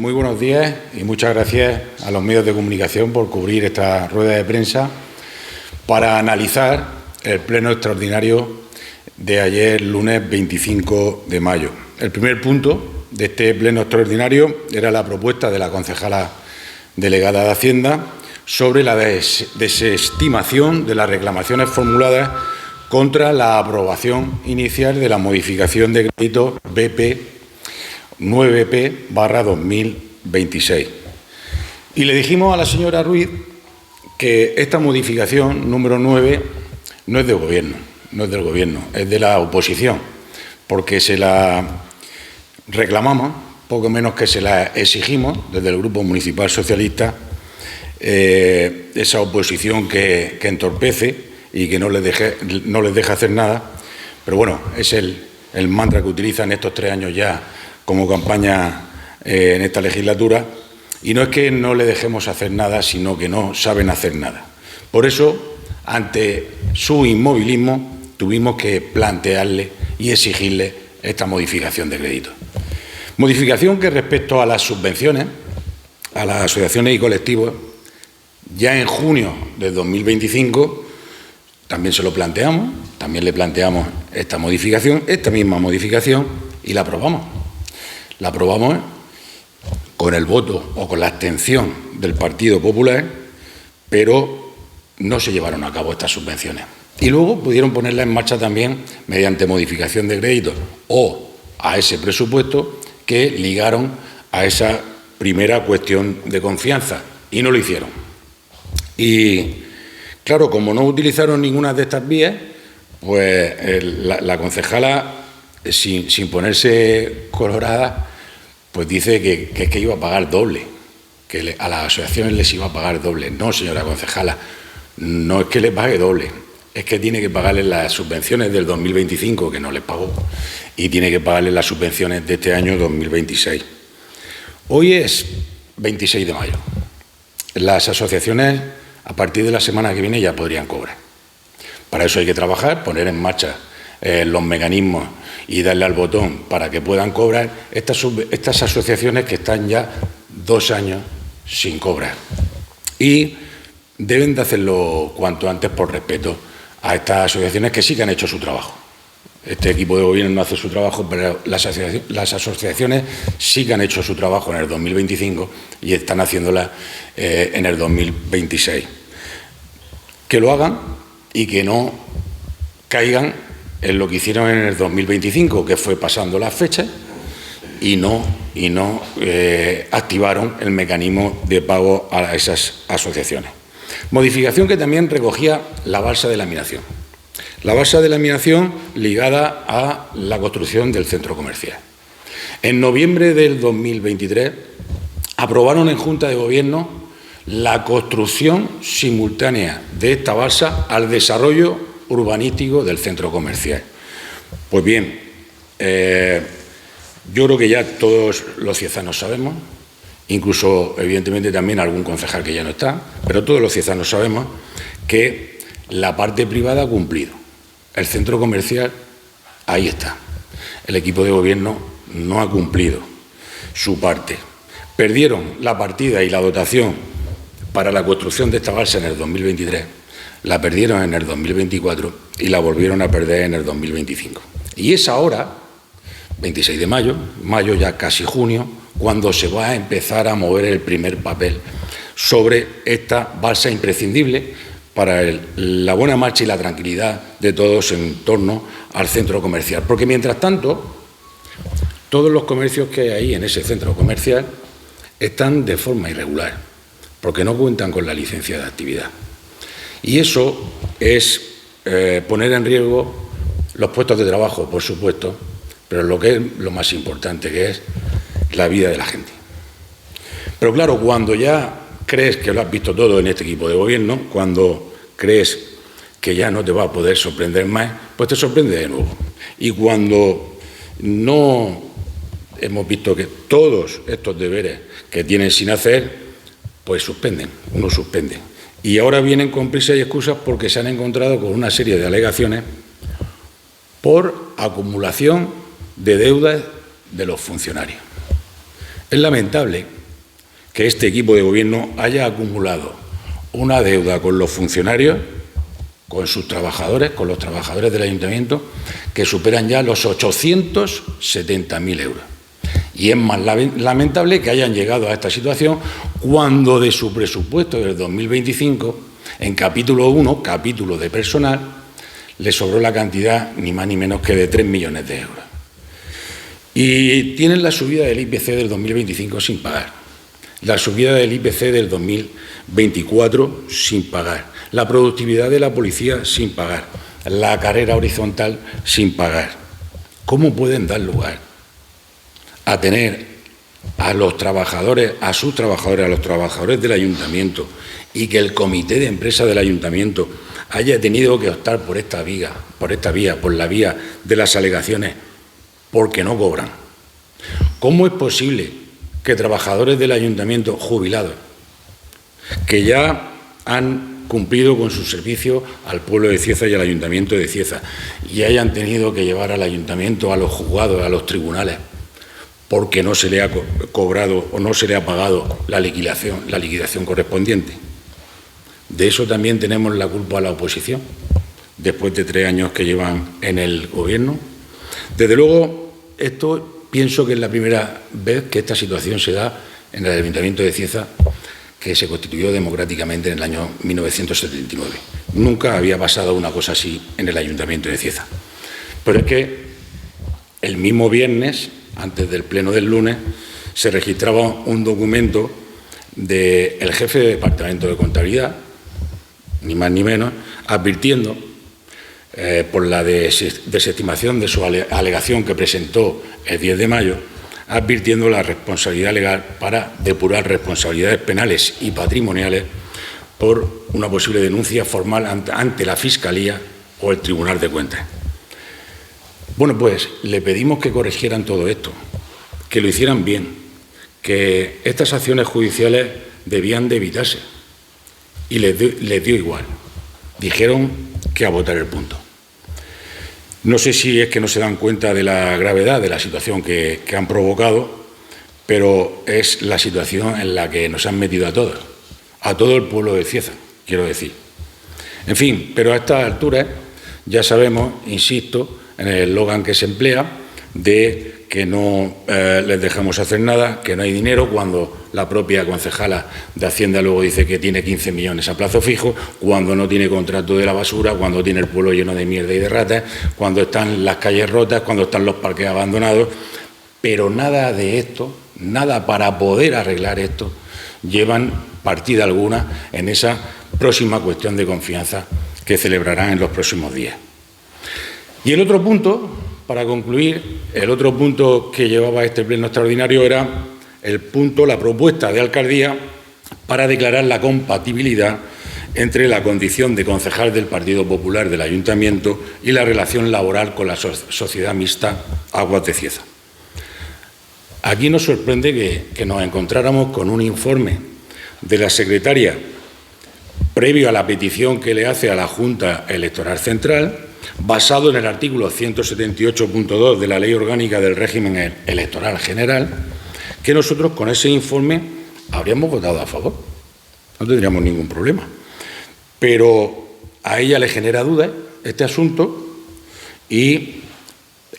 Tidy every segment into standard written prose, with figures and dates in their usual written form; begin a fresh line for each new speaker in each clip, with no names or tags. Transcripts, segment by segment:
Muy buenos días y muchas gracias a los medios de comunicación por cubrir esta rueda de prensa para analizar el pleno extraordinario de ayer, lunes 25 de mayo. El primer punto de este pleno extraordinario era la propuesta de la concejala delegada de Hacienda sobre la desestimación de las reclamaciones formuladas contra la aprobación inicial de la modificación de crédito BP 9P/2026. Y le dijimos a la señora Ruiz que esta modificación número 9 no es del Gobierno, es de la oposición, porque se la reclamamos, poco menos que se la exigimos desde el Grupo Municipal Socialista, esa oposición que entorpece y que no les deja hacer nada. Pero bueno, es el mantra que utilizan estos 3 años ya como campaña en esta legislatura, y no es que no le dejemos hacer nada, sino que no saben hacer nada. Por eso, ante su inmovilismo, tuvimos que plantearle y exigirle esta modificación de crédito. Modificación que respecto a las subvenciones, a las asociaciones y colectivos, ya en junio de 2025 también se lo planteamos, también le planteamos esta misma modificación, y la aprobamos. La aprobamos con el voto o con la abstención del Partido Popular, pero no se llevaron a cabo estas subvenciones. Y luego pudieron ponerlas en marcha también mediante modificación de crédito o a ese presupuesto que ligaron a esa primera cuestión de confianza, y no lo hicieron. Y claro, como no utilizaron ninguna de estas vías, pues la concejala, sin ponerse colorada, pues dice que iba a pagar doble, que a las asociaciones les iba a pagar doble. No, señora concejala, no es que les pague doble, es que tiene que pagarles las subvenciones del 2025, que no les pagó, y tiene que pagarles las subvenciones de este año 2026. Hoy es 26 de mayo. Las asociaciones, a partir de la semana que viene, ya podrían cobrar. Para eso hay que trabajar, poner en marcha los mecanismos y darle al botón para que puedan cobrar estas asociaciones que están ya 2 años sin cobrar. Y deben de hacerlo cuanto antes por respeto a estas asociaciones que sí que han hecho su trabajo. Este equipo de gobierno no hace su trabajo, pero las asociaciones sí que han hecho su trabajo en el 2025 y están haciéndola en el 2026. Que lo hagan y que no caigan en lo que hicieron en el 2025, que fue pasando las fechas y no activaron el mecanismo de pago a esas asociaciones. Modificación que también recogía la balsa de laminación. La balsa de laminación ligada a la construcción del centro comercial. En noviembre del 2023 aprobaron en Junta de Gobierno la construcción simultánea de esta balsa al desarrollo urbanístico del centro comercial. Pues bien, yo creo que ya todos los ciezanos sabemos, incluso evidentemente también algún concejal que ya no está, pero todos los ciezanos sabemos que la parte privada ha cumplido. El centro comercial, ahí está. El equipo de gobierno no ha cumplido su parte. Perdieron la partida y la dotación para la construcción de esta balsa en el 2023, la perdieron en el 2024 y la volvieron a perder en el 2025. Y es ahora, 26 de mayo, ya casi junio, cuando se va a empezar a mover el primer papel sobre esta balsa imprescindible para la buena marcha y la tranquilidad de todos en torno al centro comercial. Porque mientras tanto, todos los comercios que hay ahí en ese centro comercial están de forma irregular, porque no cuentan con la licencia de actividad. Y eso es poner en riesgo los puestos de trabajo, por supuesto, pero lo que es lo más importante, que es la vida de la gente. Pero claro, cuando ya crees que lo has visto todo en este equipo de gobierno, cuando crees que ya no te va a poder sorprender más, pues te sorprende de nuevo. Y cuando no hemos visto que todos estos deberes que tienen sin hacer, pues uno suspende. Y ahora vienen con prisa y excusas porque se han encontrado con una serie de alegaciones por acumulación de deudas de los funcionarios. Es lamentable que este equipo de gobierno haya acumulado una deuda con los funcionarios, con sus trabajadores, con los trabajadores del ayuntamiento, que superan ya los 870.000 euros. Y es más lamentable que hayan llegado a esta situación cuando de su presupuesto del 2025, en capítulo 1, capítulo de personal, le sobró la cantidad ni más ni menos que de 3 millones de euros. Y tienen la subida del IPC del 2025 sin pagar, la subida del IPC del 2024 sin pagar, la productividad de la policía sin pagar, la carrera horizontal sin pagar. ¿Cómo pueden dar lugar a tener a los trabajadores, a sus trabajadores, a los trabajadores del ayuntamiento, y que el comité de empresa del ayuntamiento haya tenido que optar por esta vía, por la vía de las alegaciones, porque no cobran? ¿Cómo es posible que trabajadores del ayuntamiento jubilados, que ya han cumplido con su servicio al pueblo de Cieza y al ayuntamiento de Cieza, y hayan tenido que llevar al ayuntamiento a los juzgados, a los tribunales, porque no se le ha cobrado o no se le ha pagado la liquidación correspondiente? De eso también tenemos la culpa a la oposición, después de 3 años que llevan en el gobierno. Desde luego, esto pienso que es la primera vez que esta situación se da en el ayuntamiento de Cieza, que se constituyó democráticamente en el año 1979. Nunca había pasado una cosa así en el ayuntamiento de Cieza. Pero es que el mismo viernes, antes del pleno del lunes, se registraba un documento del jefe de departamento de contabilidad, ni más ni menos, advirtiendo por la desestimación de su alegación que presentó el 10 de mayo, advirtiendo la responsabilidad legal para depurar responsabilidades penales y patrimoniales por una posible denuncia formal ante la Fiscalía o el Tribunal de Cuentas. Bueno, pues le pedimos que corrigieran todo esto, que lo hicieran bien, que estas acciones judiciales debían de evitarse, y les dio igual. Dijeron que a votar el punto. No sé si es que no se dan cuenta de la gravedad de la situación que han provocado, pero es la situación en la que nos han metido a todos, a todo el pueblo de Cieza, quiero decir. En fin, pero a estas alturas ya sabemos, insisto, en el eslogan que se emplea, de que no les dejamos hacer nada, que no hay dinero, cuando la propia concejala de Hacienda luego dice que tiene 15 millones a plazo fijo, cuando no tiene contrato de la basura, cuando tiene el pueblo lleno de mierda y de ratas, cuando están las calles rotas, cuando están los parques abandonados. Pero nada de esto, nada para poder arreglar esto, llevan partida alguna en esa próxima cuestión de confianza que celebrarán en los próximos días. Y el otro punto, para concluir, el otro punto que llevaba este pleno extraordinario era la propuesta de alcaldía para declarar la compatibilidad entre la condición de concejal del Partido Popular del Ayuntamiento y la relación laboral con la sociedad mixta Aguas de Cieza. Aquí nos sorprende que nos encontráramos con un informe de la secretaria previo a la petición que le hace a la Junta Electoral Central, basado en el artículo 178.2 de la Ley Orgánica del Régimen Electoral General, que nosotros con ese informe habríamos votado a favor. No tendríamos ningún problema. Pero a ella le genera duda este asunto y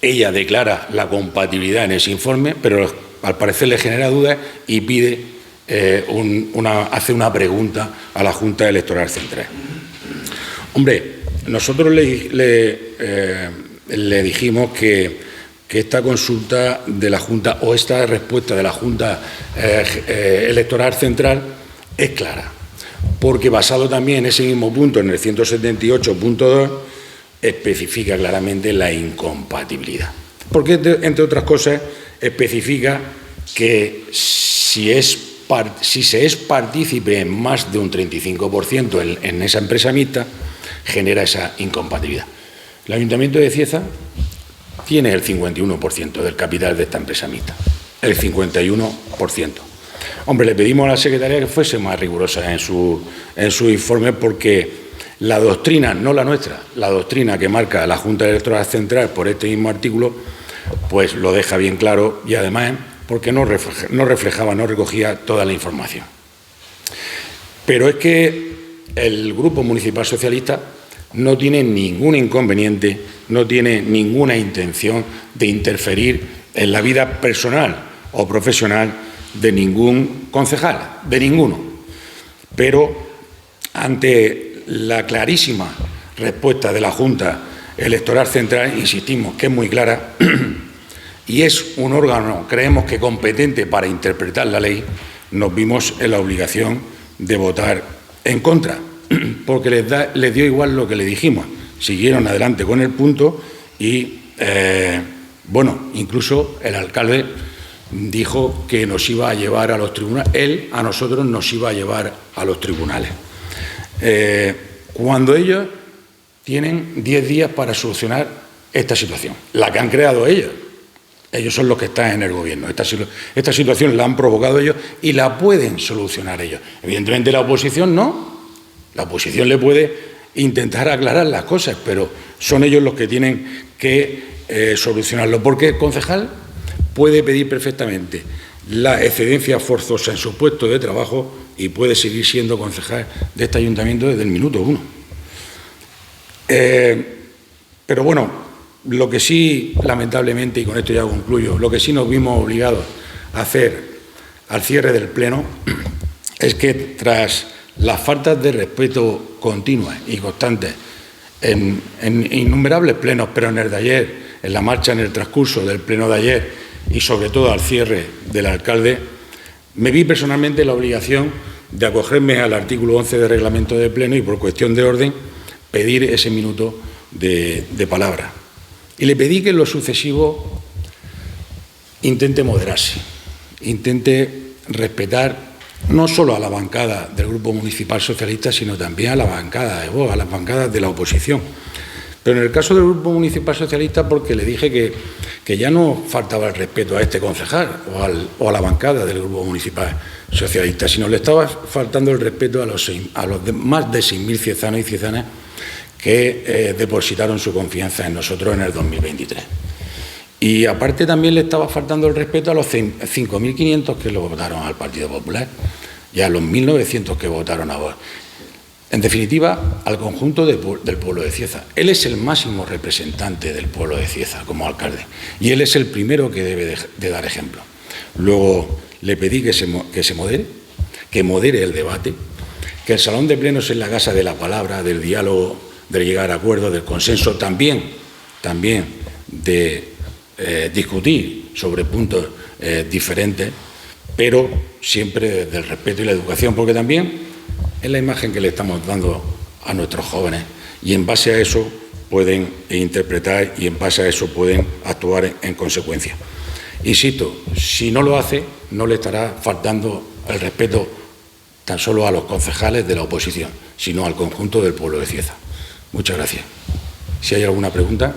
ella declara la compatibilidad en ese informe, pero al parecer le genera dudas y pide hace una pregunta a la Junta Electoral Central. Hombre, nosotros le dijimos que esta consulta de la Junta o esta respuesta de la Junta Electoral Central es clara, porque basado también en ese mismo punto, en el 178.2, especifica claramente la incompatibilidad. Porque, entre otras cosas, especifica que si se es partícipe en más de un 35% en esa empresa mixta, genera esa incompatibilidad. El Ayuntamiento de Cieza tiene el 51% del capital de esta empresa mixta, el 51%. Hombre, le pedimos a la secretaria que fuese más rigurosa en su informe, porque la doctrina, no la nuestra, la doctrina que marca la Junta Electoral Central por este mismo artículo, pues lo deja bien claro, y además porque no reflejaba, no recogía toda la información. Pero es que el Grupo Municipal Socialista no tiene ningún inconveniente, no tiene ninguna intención de interferir en la vida personal o profesional de ningún concejal, de ninguno. Pero ante la clarísima respuesta de la Junta Electoral Central, insistimos que es muy clara, y es un órgano, creemos que competente para interpretar la ley, nos vimos en la obligación de votar en contra, porque les dio igual lo que le dijimos. Siguieron adelante con el punto y, bueno, incluso el alcalde dijo que nos iba a llevar a los tribunales. Él a nosotros nos iba a llevar a los tribunales. Cuando ellos tienen 10 días para solucionar esta situación, la que han creado ellos. Ellos son los que están en el gobierno. Esta situación la han provocado ellos y la pueden solucionar ellos. Evidentemente la oposición no. La oposición le puede intentar aclarar las cosas, pero son ellos los que tienen que solucionarlo. Porque el concejal puede pedir perfectamente la excedencia forzosa en su puesto de trabajo y puede seguir siendo concejal de este ayuntamiento desde el minuto 1. Pero bueno, lo que sí, lamentablemente, y con esto ya concluyo, lo que sí nos vimos obligados a hacer al cierre del Pleno es que tras las faltas de respeto continuas y constantes en innumerables plenos, pero en el de ayer, en la marcha, en el transcurso del Pleno de ayer y sobre todo al cierre del alcalde, me vi personalmente la obligación de acogerme al artículo 11 del reglamento de Pleno y por cuestión de orden pedir ese minuto de palabra. Y le pedí que en lo sucesivo intente moderarse, intente respetar no solo a la bancada del Grupo Municipal Socialista, sino también a la bancada de Vox, a las bancadas de la oposición. Pero en el caso del Grupo Municipal Socialista, porque le dije que ya no faltaba el respeto a este concejal o a la bancada del Grupo Municipal Socialista, sino le estaba faltando el respeto a los más de 6.000 ciezanos y ciezanas que depositaron su confianza en nosotros en el 2023. Y aparte también le estaba faltando el respeto a los 5.500 que lo votaron al Partido Popular y a los 1.900 que votaron a Vox. En definitiva, al conjunto del pueblo de Cieza. Él es el máximo representante del pueblo de Cieza como alcalde y él es el primero que debe de dar ejemplo. Luego le pedí que se modere, que modere el debate, que el salón de plenos es la casa de la palabra, del diálogo, de llegar a acuerdos, del consenso, también de discutir sobre puntos diferentes, pero siempre desde el respeto y la educación, porque también es la imagen que le estamos dando a nuestros jóvenes y en base a eso pueden interpretar y en base a eso pueden actuar en consecuencia. Insisto, si no lo hace, no le estará faltando el respeto tan solo a los concejales de la oposición, sino al conjunto del pueblo de Cieza. Muchas gracias. Si hay alguna pregunta.